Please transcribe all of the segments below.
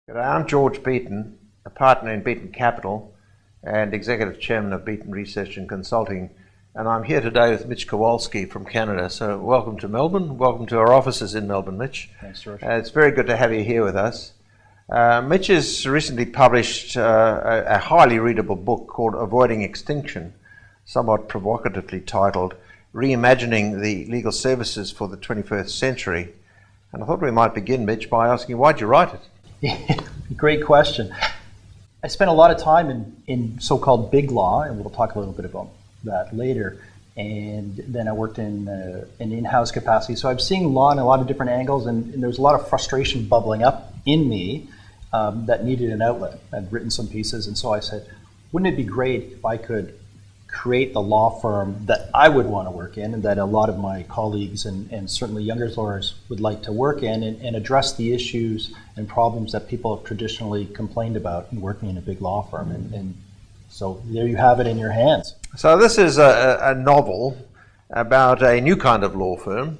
G'day, I'm George Beaton, a partner in Beaton Capital and Executive Chairman of Beaton Research and Consulting. And I'm here today with Mitch Kowalski from Canada. So welcome to Melbourne. Welcome to our offices in Melbourne, Mitch. Thanks, George. It's very good to have you here with us. Mitch has recently published a highly readable book called Avoiding Extinction, somewhat provocatively titled Reimagining the Legal Services for the 21st Century. And I thought we might begin, Mitch, by asking, why'd you write it? Great question. I spent a lot of time in so-called big law, and we'll talk a little bit about that later. And then I worked in an in-house capacity. So I'm seeing law in a lot of different angles, and there's a lot of frustration bubbling up in me that needed an outlet. I'd written some pieces, and so I said, wouldn't it be great if I could create the law firm that I would want to work in and that a lot of my colleagues and certainly younger lawyers would like to work in and address the issues and problems that people have traditionally complained about in working in a big law firm. And so there you have it in your hands. So this is a novel about a new kind of law firm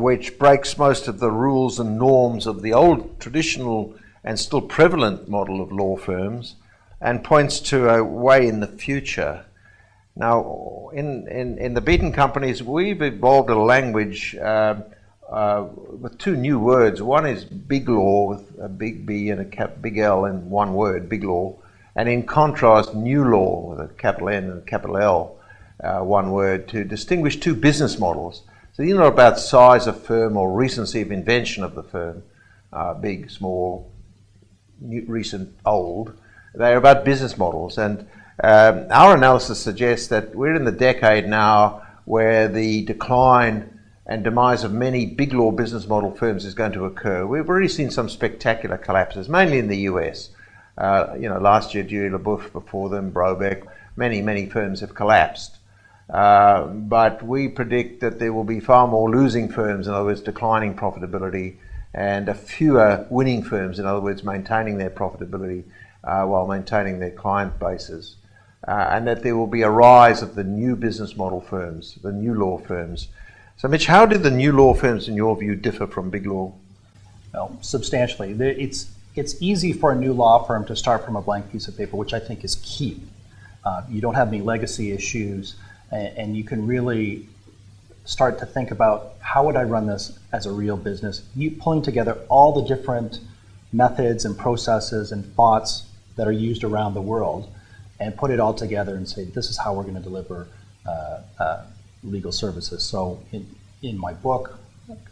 which breaks most of the rules and norms of the old traditional and still prevalent model of law firms and points to a way in the future. Now, in the Beaton companies, we've evolved a language with two new words. One is big law, with a big B and a big L in one word, big law. And in contrast, new law, with a capital N and a capital L, one word, to distinguish two business models. So these are not about size of firm or recency of invention of the firm, big, small, new, recent, old. They're about business models. And our analysis suggests that we're in the decade now where the decline and demise of many big law business model firms is going to occur. We've already seen some spectacular collapses, mainly in the US. Last year, Dewey LaBeouf, before them, Brobeck, many firms have collapsed. But we predict that there will be far more losing firms, in other words, declining profitability, and a fewer winning firms, in other words, maintaining their profitability while maintaining their client bases. And that there will be a rise of the new business model firms, the new law firms. So Mitch, how do the new law firms, in your view, differ from big law? Well, substantially. It's easy for a new law firm to start from a blank piece of paper, which I think is key. You don't have any legacy issues, and you can really start to think about how would I run this as a real business? You pulling together all the different methods and processes and thoughts that are used around the world and put it all together and say, this is how we're going to deliver legal services. So in my book,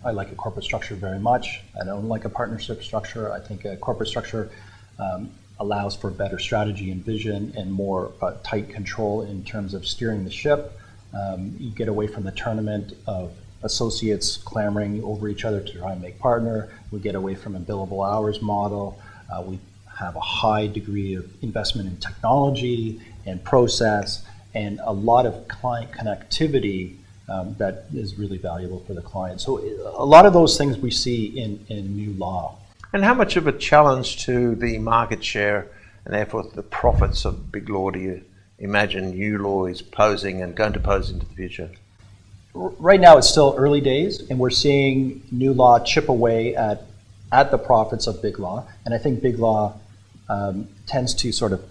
I like a corporate structure very much. I don't like a partnership structure. I think a corporate structure allows for better strategy and vision and more tight control in terms of steering the ship. You get away from the tournament of associates clamoring over each other to try and make partner. We get away from a billable hours model. We have a high degree of investment in technology and process and a lot of client connectivity that is really valuable for the client. So a lot of those things we see in new law. And how much of a challenge to the market share and therefore the profits of big law do you imagine new law is posing and going to pose into the future? Right now it's still early days, and we're seeing new law chip away at the profits of big law. And I think big law tends to sort of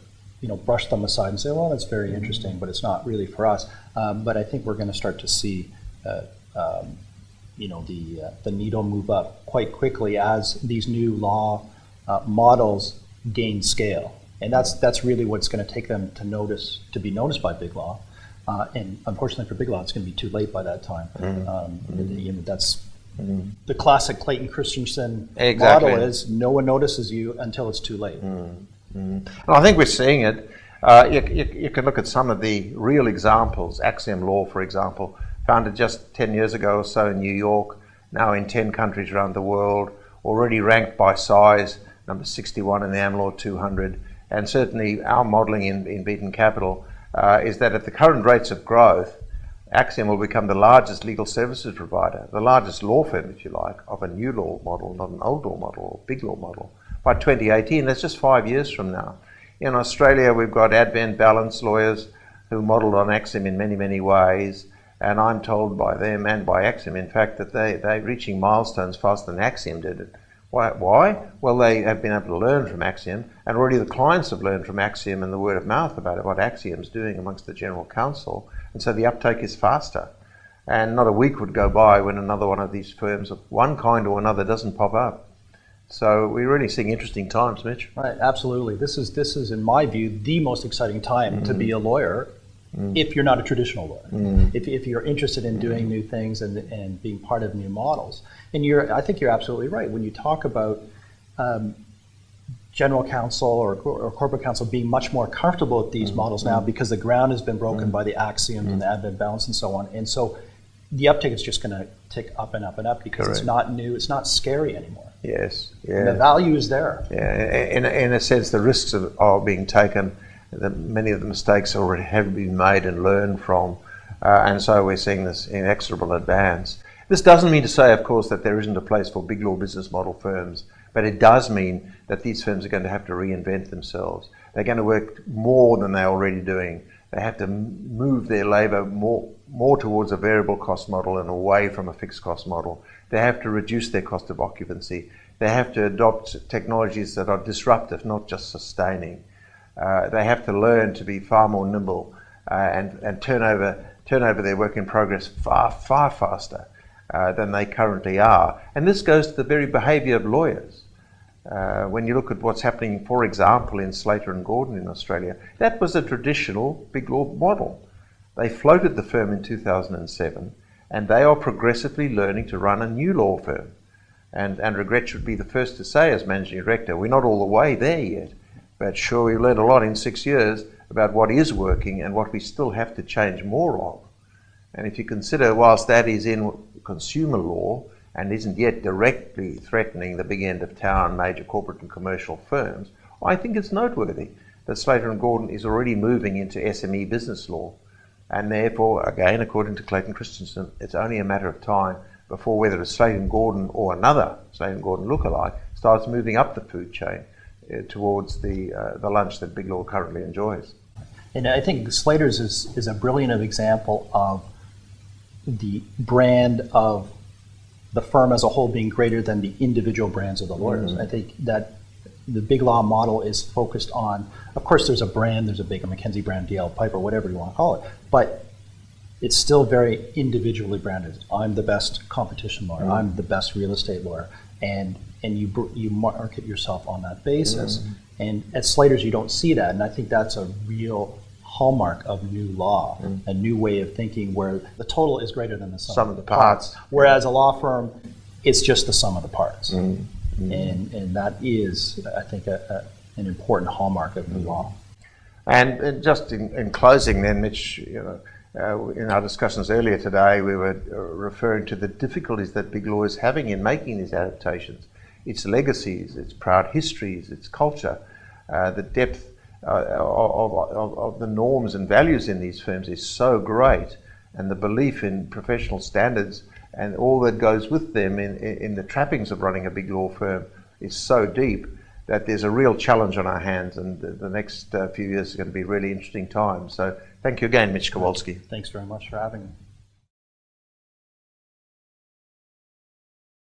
brush them aside and say, well, that's very interesting, but it's not really for us. But I think we're going to start to see the needle move up quite quickly as these new law models gain scale. And that's really what's going to take them to be noticed by big law. And unfortunately for big law, it's going to be too late by that time. That's the classic Clayton Christensen model is no one notices you until it's too late. Well, I think we're seeing it. You can look at some of the real examples. Axiom Law, for example, founded just 10 years ago or so in New York, now in 10 countries around the world, already ranked by size, number 61 in the AmLaw 200. And certainly our modeling in Beaton Capital is that at the current rates of growth, Axiom will become the largest legal services provider, the largest law firm, if you like, of a new law model, not an old law model or big law model, by 2018. That's just 5 years from now. In Australia, we've got Advent Balance lawyers who modeled on Axiom in many ways, and I'm told by them and by Axiom, in fact, that they're reaching milestones faster than Axiom did. Why? Well, they have been able to learn from Axiom, and already the clients have learned from Axiom and the word of mouth about what Axiom's doing amongst the general counsel, and so the uptake is faster. And not a week would go by when another one of these firms of one kind or another doesn't pop up. So we're really seeing interesting times, Mitch. Right, absolutely. This is, in my view, the most exciting time to be a lawyer if you're not a traditional lawyer. If you're interested in doing new things and being part of new models. And I think you're absolutely right. When you talk about general counsel or corporate counsel being much more comfortable with these models now because the ground has been broken by the axioms and the advent balance and so on. And so the uptake is just going to tick up and up and up because it's not new, it's not scary anymore. Yes, yeah. And the value is there. Yeah, in a sense, the risks are being taken. Many of the mistakes already have been made and learned from, and so we're seeing this inexorable advance. This doesn't mean to say, of course, that there isn't a place for big law business model firms, but it does mean that these firms are going to have to reinvent themselves. They're going to work more than they're already doing. They have to move their labour more towards a variable cost model and away from a fixed cost model. They have to reduce their cost of occupancy. They have to adopt technologies that are disruptive, not just sustaining. They have to learn to be far more nimble and turn over their work in progress far faster than they currently are. And this goes to the very behaviour of lawyers. When you look at what's happening, for example, in Slater and Gordon in Australia, that was a traditional big law model. They floated the firm in 2007, and they are progressively learning to run a new law firm. And Regret should be the first to say, as managing director, we're not all the way there yet, but sure, we've learned a lot in 6 years about what is working and what we still have to change more of. And if you consider, whilst that is in consumer law and isn't yet directly threatening the big end of town major corporate and commercial firms, I think it's noteworthy that Slater and Gordon is already moving into SME business law. And therefore, again, according to Clayton Christensen, it's only a matter of time before whether it's Slater and Gordon or another Slater and Gordon lookalike starts moving up the food chain towards the lunch that big law currently enjoys. And I think Slater's is a brilliant example of the brand of the firm as a whole being greater than the individual brands of the lawyers. I think that the big law model is focused on, of course there's a brand, there's a Baker McKenzie brand, DL Piper, whatever you want to call it, but it's still very individually branded. I'm the best competition lawyer, I'm the best real estate lawyer, and you market yourself on that basis. And at Slater's you don't see that, and I think that's a real hallmark of new law, a new way of thinking where the total is greater than the sum of the parts. Whereas a law firm, it's just the sum of the parts. And that is, I think, an important hallmark of new law. And just in closing then, Mitch, in our discussions earlier today, we were referring to the difficulties that big law is having in making these adaptations. Its legacies, its proud histories, its culture, the depth of the norms and values in these firms is so great, and the belief in professional standards and all that goes with them in the trappings of running a big law firm is so deep that there's a real challenge on our hands, and the next few years are going to be really interesting times. So thank you again, Mitch Kowalski. Thanks very much for having me.